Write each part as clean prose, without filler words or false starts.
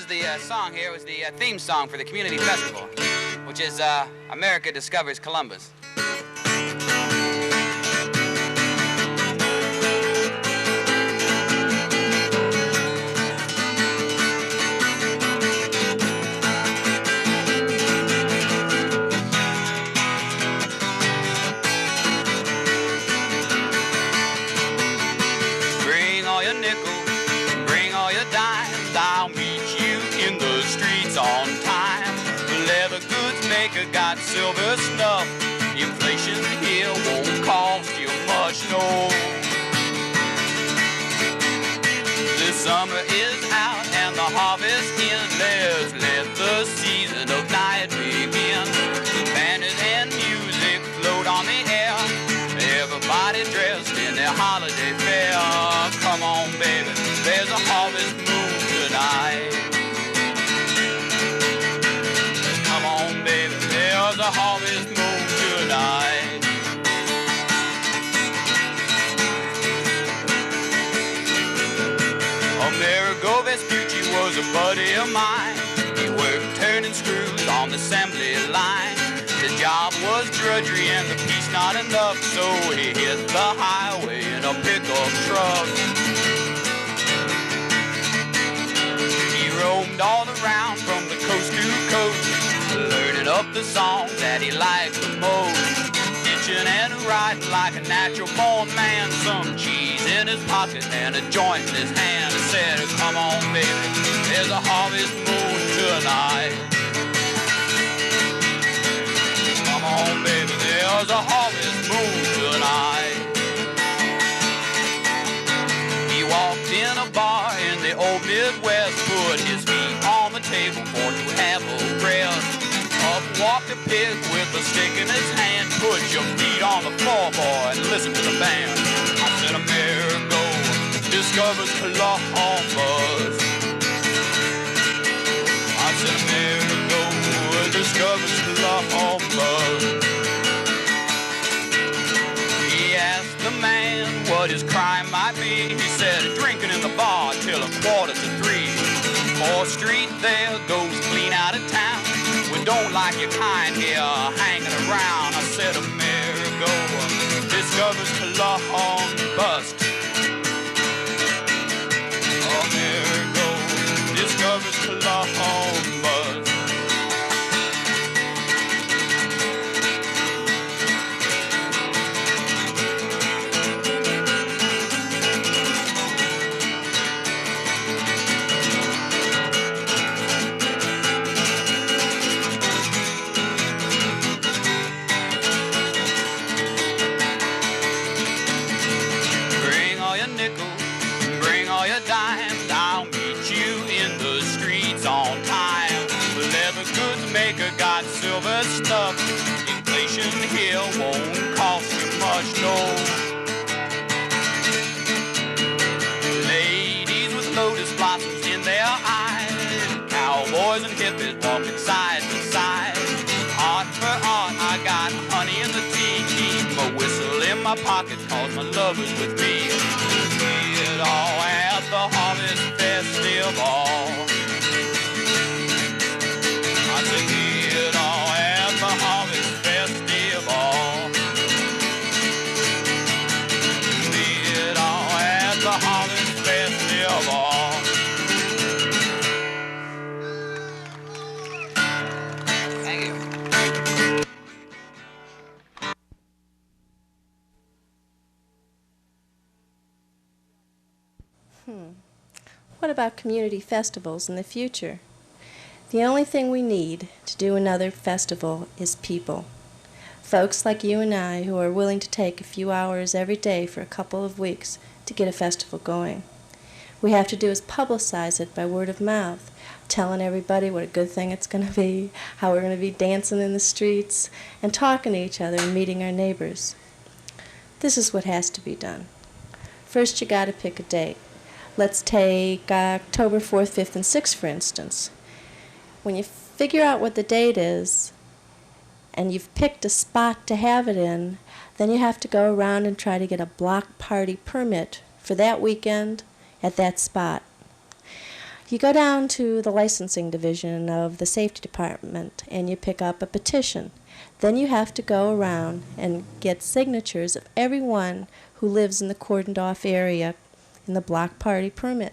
the song here. It was the theme song for the community festival, which is America Discovers Columbus. Bring all your nickels, bring all your dimes, I'll meet you in the streets on time. The leather goods maker got silver snuff, inflation here won't cost you much, no. The summer is out and the harvest in, let's let the season of night begin. The banners and music float on the air, everybody dressed in their holiday fair. Come on, baby, there's a harvest moon tonight. Come on, baby, there's a harvest moon tonight. Amerigo Vespucci was a buddy of mine. He worked turning screws on the assembly line. The job was drudgery and the peace not enough, so he hit the highway in a pickup truck. He roamed all around from the coast to coast, learning up the songs that he liked the most. Ditching and riding like a natural born man, some cheese in his pocket and a joint in his hand. I said, come on, baby, there's a harvest moon tonight. Come on, baby, there's a harvest moon tonight. He walked in a bar in the old Midwest, put his feet on the table for to have a rest. Up walked a pig with a stick in his hand. Put your feet on the floor, boy, and listen to the band. I said, Amerigo discovers Columbus. I said, Amerigo discovers Columbus. He asked the man what his crime might be. He said, drinking in the bar till 2:45. 4th Street there goes clean out of town. We don't like your kind here hanging around. I said, Amerigo discovers Columbus. Amerigo discovers Columbus. Bring all your dimes, I'll meet you in the streets on time. The leather goods maker got silver stuff, inflation here won't cost you much, no. Ladies with lotus blossoms in their eyes, cowboys and hippies walking side to side. Art for art, I got honey in the tea, keep my whistle in my pocket, cause my lover's with me. It all at the Harvest Festival. I said, it all at the Harvest Festival. It all at the Harvest Festival. Thank you. What about community festivals in the future? The only thing we need to do another festival is people. Folks like you and I who are willing to take a few hours every day for a couple of weeks to get a festival going. We have to do is publicize it by word of mouth, telling everybody what a good thing it's going to be, how we're going to be dancing in the streets, and talking to each other and meeting our neighbors. This is what has to be done. First, you got to pick a date. Let's take October 4th, 5th, and 6th, for instance. When you figure out what the date is, and you've picked a spot to have it in, then you have to go around and try to get a block party permit for that weekend at that spot. You go down to the licensing division of the safety department and you pick up a petition. Then you have to go around and get signatures of everyone who lives in the cordoned off area in the block party permit.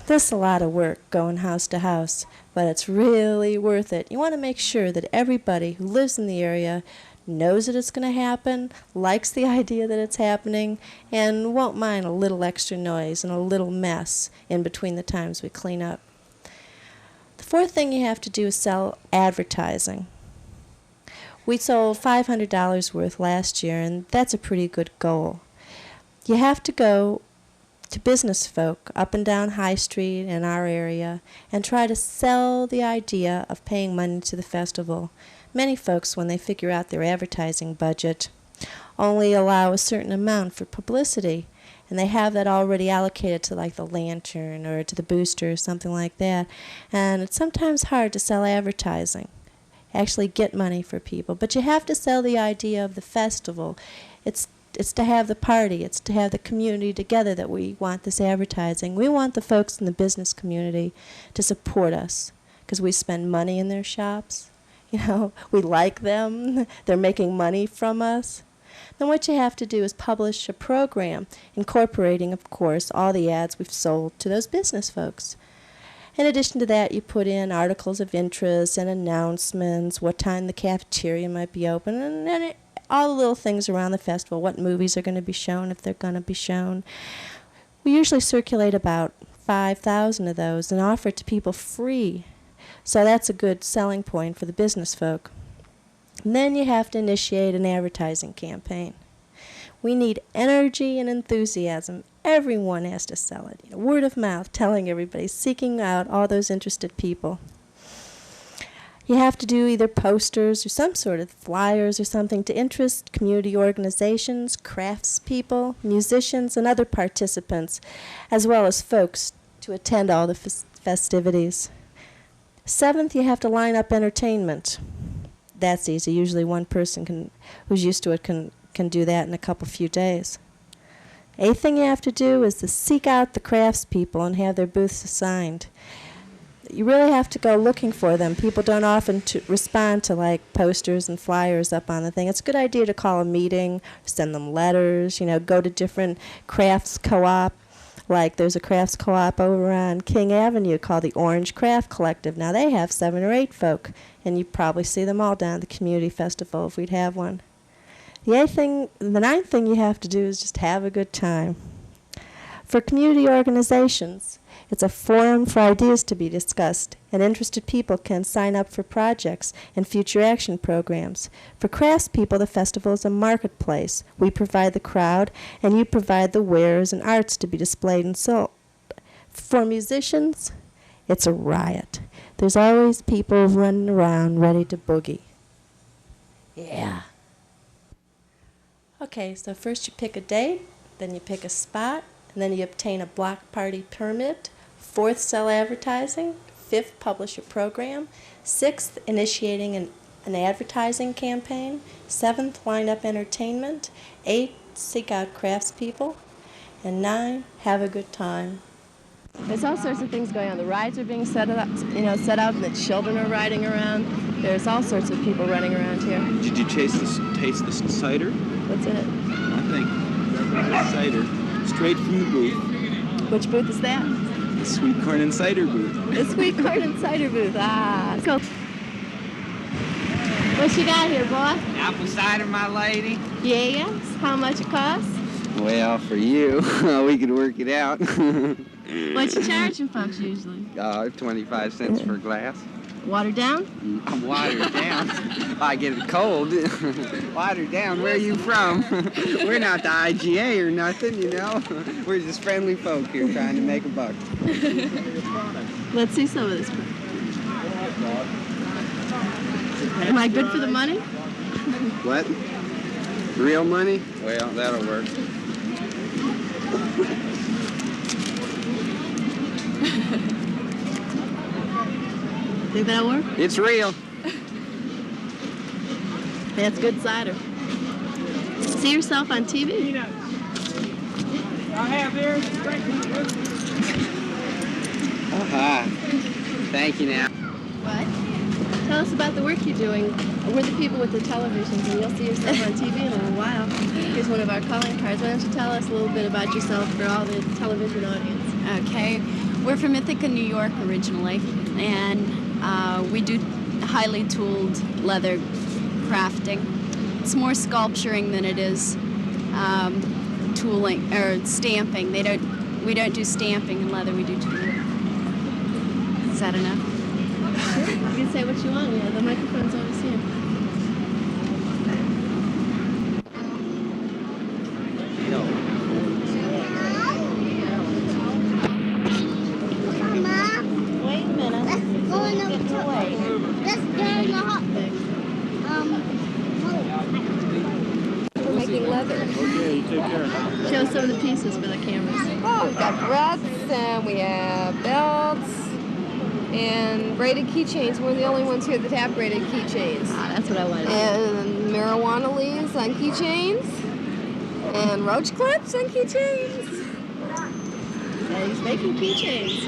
This is a lot of work going house to house, but it's really worth it. You want to make sure that everybody who lives in the area knows that it's going to happen, likes the idea that it's happening, and won't mind a little extra noise and a little mess in between the times we clean up. The fourth thing you have to do is sell advertising. We sold $500 worth last year, and that's a pretty good goal. You have to go to business folk up and down High Street in our area and try to sell the idea of paying money to the festival. Many folks, when they figure out their advertising budget, only allow a certain amount for publicity, and they have that already allocated to like the lantern or to the booster or something like that. And it's sometimes hard to sell advertising, actually get money for people. But you have to sell the idea of the festival. It's to have the party. It's to have the community together that we want this advertising. We want the folks in the business community to support us because we spend money in their shops. You know, we like them. They're making money from us. Then what you have to do is publish a program incorporating, of course, all the ads we've sold to those business folks. In addition to that, you put in articles of interest and announcements, what time the cafeteria might be open, and then all the little things around the festival, what movies are going to be shown if they're going to be shown. We usually circulate about 5,000 of those and offer it to people free. So that's a good selling point for the business folk. And then you have to initiate an advertising campaign. We need energy and enthusiasm. Everyone has to sell it. You know, word of mouth, telling everybody, seeking out all those interested people. You have to do either posters or some sort of flyers or something to interest community organizations, craftspeople, musicians, and other participants, as well as folks to attend all the festivities. Seventh, you have to line up entertainment. That's easy. Usually one person who's used to it can do that in a few days. Eighth thing you have to do is to seek out the craftspeople and have their booths assigned. You really have to go looking for them. People don't often respond to like posters and flyers up on the thing. It's a good idea to call a meeting, send them letters, go to different crafts co-op. Like there's a crafts co-op over on King Avenue called the Orange Craft Collective. Now they have 7 or 8 folk, and you probably see them all down at the community festival if we'd have one. The ninth thing you have to do is just have a good time. For community organizations, it's a forum for ideas to be discussed, and interested people can sign up for projects and future action programs. For craftspeople, the festival is a marketplace. We provide the crowd, and you provide the wares and arts to be displayed and sold. For musicians, it's a riot. There's always people running around ready to boogie. Yeah. Okay, so first you pick a date, then you pick a spot, and then you obtain a block party permit. 4th, sell advertising. 5th, publish a program. 6th, initiating an advertising campaign. 7th, line up entertainment. 8th, seek out craftspeople. And 9, have a good time. There's all sorts of things going on. The rides are being set up, and the children are riding around. There's all sorts of people running around here. Did you taste the cider? What's in it? Nothing. Cider. Straight from the booth. Which booth is that? The sweet corn and cider booth. The sweet corn and cider booth. Ah, let's go. What you got here, boy? Apple cider, my lady. Yes. How much it costs? Well, for you, we could work it out. What you charging folks usually? 25 cents for a glass. Watered down? I'm watered down. I get it cold. Watered down. Where are you from? We're not the IGA or nothing, We're just friendly folk here trying to make a buck. Let's see some of this. Am I good for the money? What? Real money? Well, that'll work. Think that'll work? It's real. That's good cider. See yourself on TV? Aha. Thank you now. What? Tell us about the work you're doing. We're the people with the televisions, and you'll see yourself on TV in a little while. Here's one of our calling cards. Why don't you tell us a little bit about yourself for all the television audience? Okay, we're from Ithaca, New York originally, and we do highly tooled leather crafting. It's more sculpturing than it is tooling or stamping. We don't do stamping in leather. We do tooling. Is that enough? Sure. You can say what you want. Yeah, the microphone's always here. Wait a minute. Let's go in the Let's go in the hot thing. We're making leather. Okay, you take care. Show some of the pieces for the cameras. Oh, we've got breadths and we have belts and braided keychains. We're the only ones here that have braided keychains. Ah, that's what I wanted. And marijuana leaves on keychains and roach clips on keychains. And he's making keychains.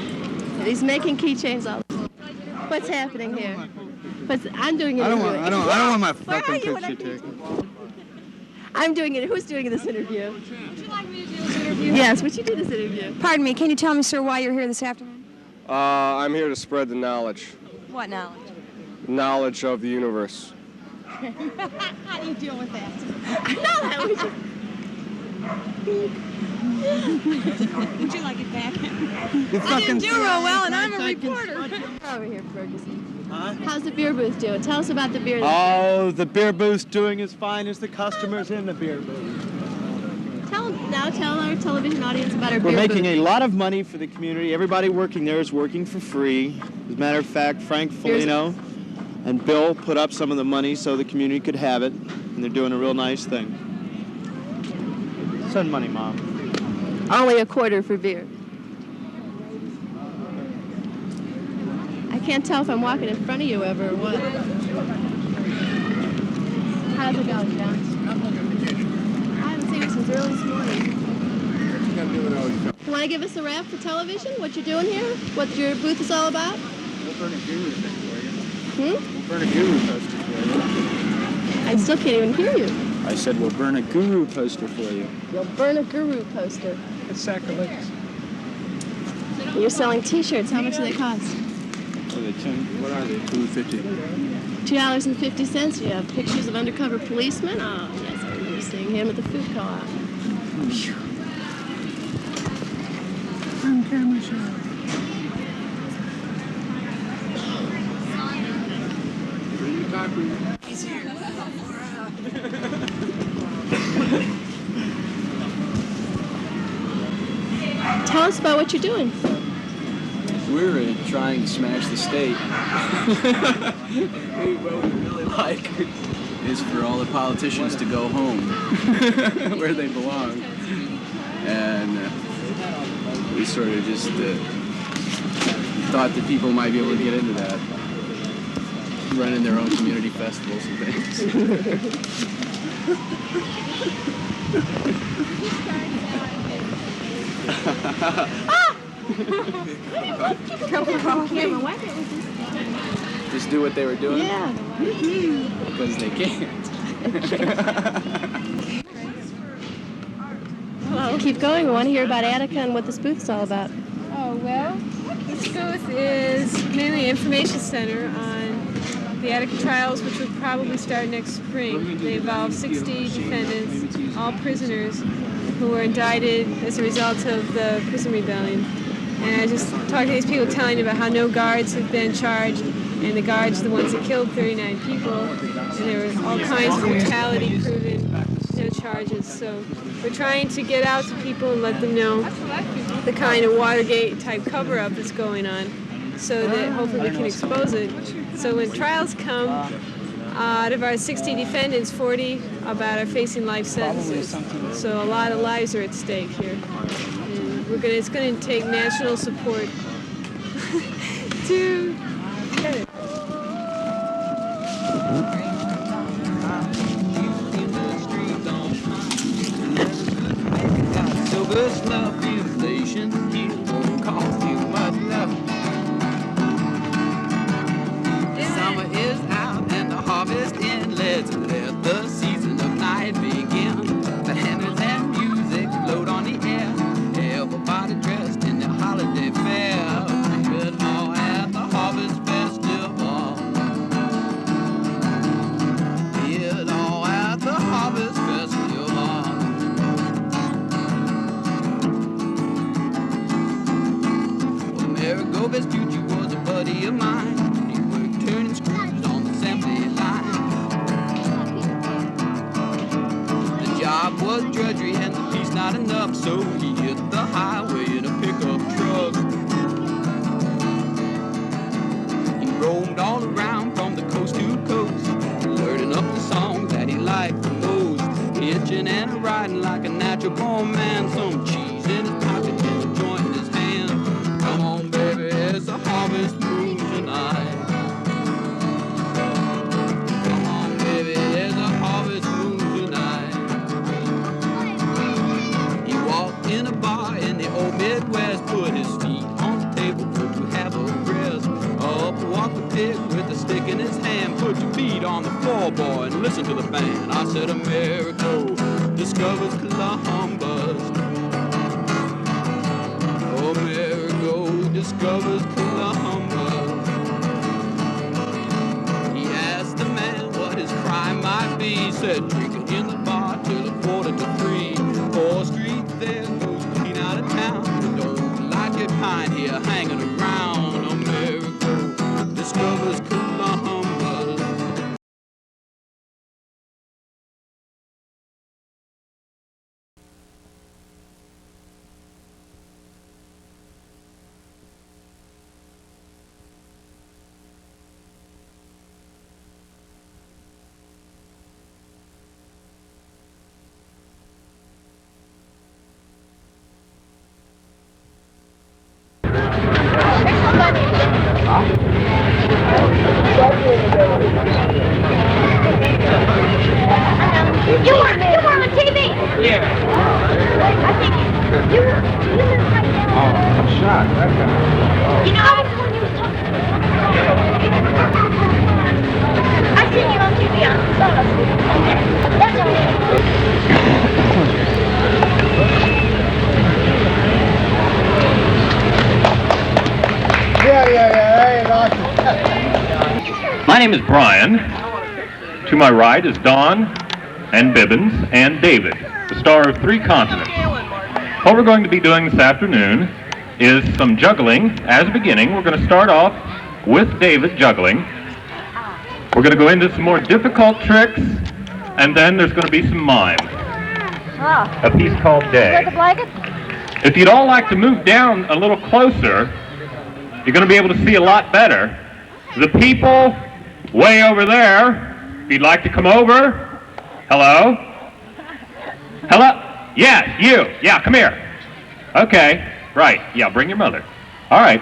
And he's making keychains all. What's happening here? I'm doing it. I don't want my fucking picture taken. I'm doing it. Who's doing this interview? Would you like me to do this interview? Yes, would you do this interview? Pardon me, can you tell me, sir, why you're here this afternoon? I'm here to spread the knowledge. What knowledge? Knowledge of the universe. How do you deal with that? Would you like it back? I didn't do real well, and I'm a reporter. Over here, Ferguson. How's the beer booth doing? Tell us about the beer. Oh, the beer booth's doing as fine as the customers in the beer booth. Tell our television audience about our beer We're making booth. a lot of money for the community. Everybody working there is working for free. As a matter of fact, Frank Foligno and Bill put up some of the money so the community could have it, and they're doing a real nice thing. Send money, Mom. Only a quarter for beer. I can't tell if I'm walking in front of you ever or what. How's it going, John? I haven't seen you since early this morning. You want to give us a wrap for television? What you're doing here? What your booth is all about? We'll burn a guru thing for you. Hmm? We'll burn a guru poster for you. I still can't even hear you. I said we'll burn a guru poster for you. You'll burn a guru poster. It's sacrilegious. You're selling T-shirts. How much do they cost? What are they? $2.50. $2.50. You have pictures of undercover policemen. Oh, yes, I remember seeing him at the food co-op. On camera shot. Tell us about what you're doing. We're trying to smash the state. What we really like is for all the politicians to go home where they belong. And we sort of just thought that people might be able to get into that, running their own community festivals and things. Just do what they were doing? Yeah. Because they can't. Well, keep going. We want to hear about Attica and what this booth's all about. Oh, well, this booth is mainly an information center on the Attica trials, which will probably start next spring. They involve 60 defendants, all prisoners, who were indicted as a result of the prison rebellion. And I just talked to these people telling about how no guards have been charged, and the guards are the ones that killed 39 people, and there were all kinds of brutality proven, no charges. So we're trying to get out to people and let them know the kind of Watergate-type cover-up that's going on, so that hopefully we can expose it. So when trials come, out of our 60 defendants, 40 about are facing life sentences. So a lot of lives are at stake here. And it's going to take national support to get it. harvest love, inflation here won't cost you much love. The summer is out and the harvest in. Let's let the season of night begin. Banners and music float on the air. Everybody dressed in their holiday fair. It all at the harvest festival. It all at the harvest festival. Well, Amerigo Vespucci was a buddy of mine. He worked turning screws on the assembly line. The job was drudgery and the piece not enough, so he hit the highway in a pickup truck. He roamed all around from the coast to coast, learning up the songs that he liked the most. Hitching and riding like a natural born man, some cheese in his pocket and a joint in his hand. Come on, baby, it's a harvest moon tonight. Come on, baby, there's a harvest moon tonight. He walked in a bar in the old Midwest, put his feet on the table to have a rest. Up walked the pig with a stick in his hand. Put your feet on the floor, boy, and listen to the band. I said Amerigo discovers Columbus. Amerigo discovers Columbus. He asked the man what his crime might be. He said drinking in the bar till 2:45. 4th Street there goes clean out of town. Don't like your kind here hanging around. Amerigo discovers Columbus. You were on TV. Yeah. I think you were right there. Oh, I'm shocked. That guy. You know, I was the one you was talking to. I seen you on TV. I saw us. That's all. Yeah. My name is Brian. To my right is Don and Bibbins and David, the star of 3 continents. What we're going to be doing this afternoon is some juggling. As a beginning, we're going to start off with David juggling. We're going to go into some more difficult tricks, and then there's going to be some mime. A piece called Day. With the blanket? If you'd all like to move down a little closer, you're going to be able to see a lot better. The people way over there, if you'd like to come over. Hello? Hello? Yes, you. Yeah, come here. Okay, right. Yeah, bring your mother. All right.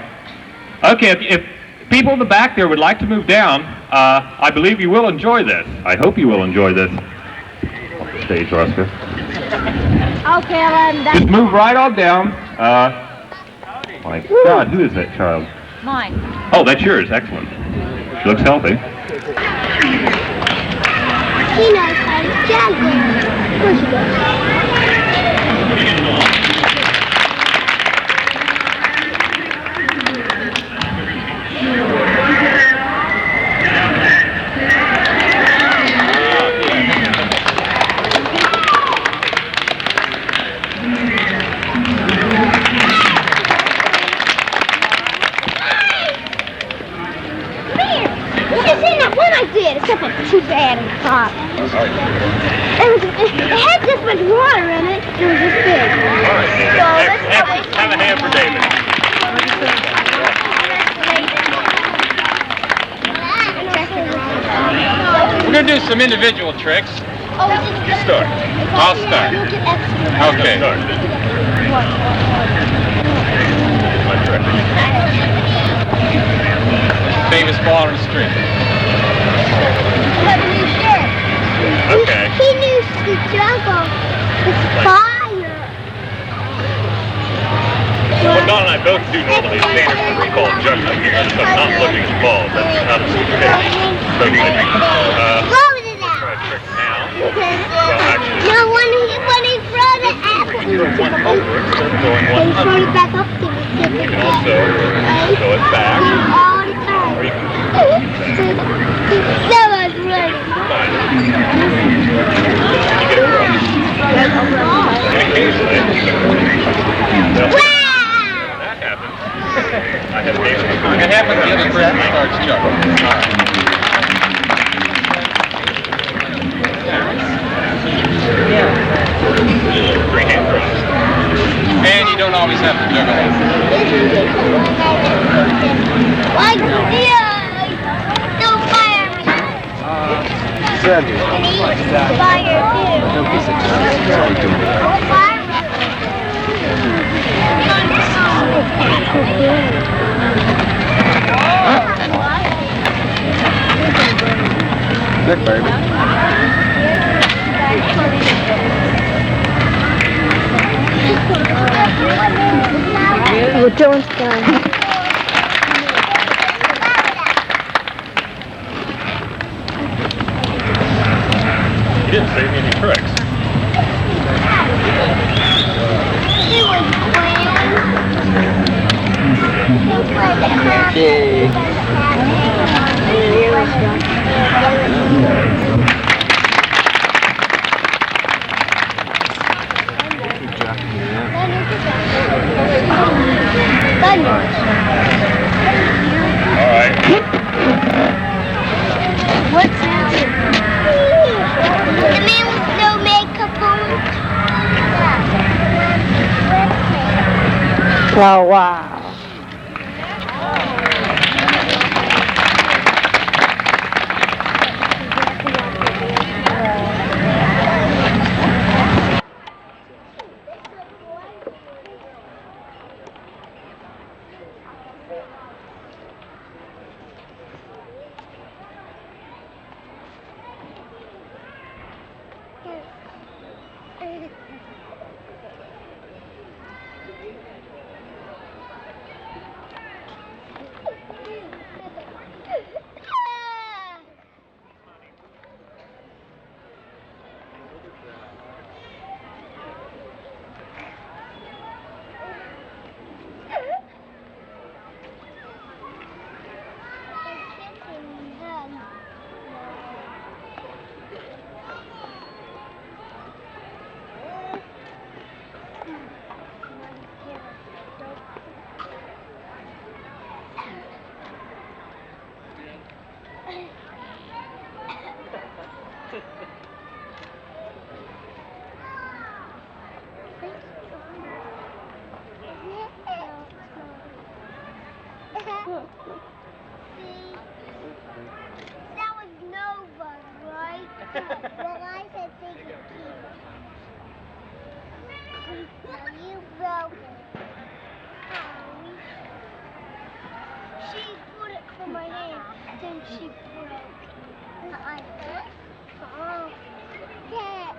Okay, if people in the back there would like to move down, I believe you will enjoy this. I hope you will enjoy this. Off the stage, Oscar. Okay, I'm done. Just move right on down. My God, who is that child? Mine. Oh, that's yours. Excellent. She looks healthy. She knows how to juggle. Of course she does. Except it's too bad and hot. It had this much water in it. It was this big. All right. So let's Have a hand for David. We're going to do some individual tricks. You start. I'll start. Okay. Famous ball on the street. Okay. He knew to juggle with fire. those two normally stand for what's called judgment here, so not looking at the ball. That's not a case. So we'll try a trick now. Well, actually, No, when he throws it at we can throw one over instead of throwing one he throws it back up to me. You can also throw it back. All the time. Or you can That was right. you get it wrong. And occasionally, that happens. I have a game. It happens the other person starts chuckling. Three hand throws. And you don't always have to juggle it. Like, don't fire me. Sandy. Fire Nick, baby. We're doing done. You didn't save me any tricks. Alright. What's that? The man with no makeup on. Oh, wow. That was Nova, right? Well, I said take it key. Now you broke it. She put it from my hand, then she broke it. Oh, yeah.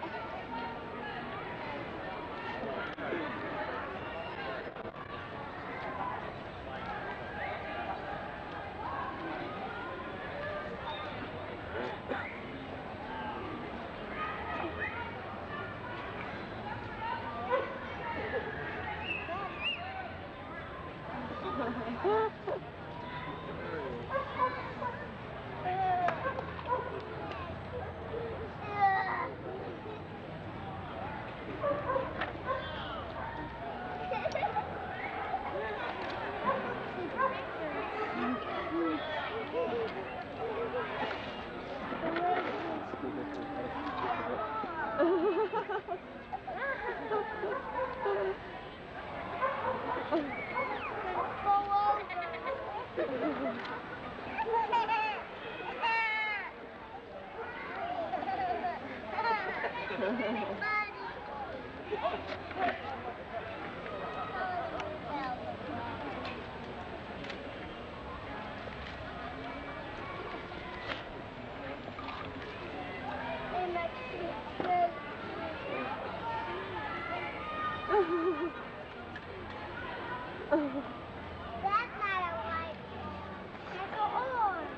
That's not a light bulb. That's an orb.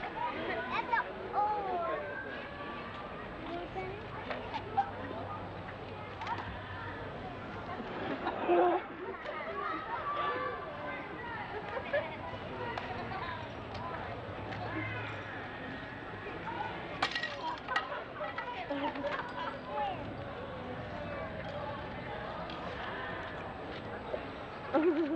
That's an orb.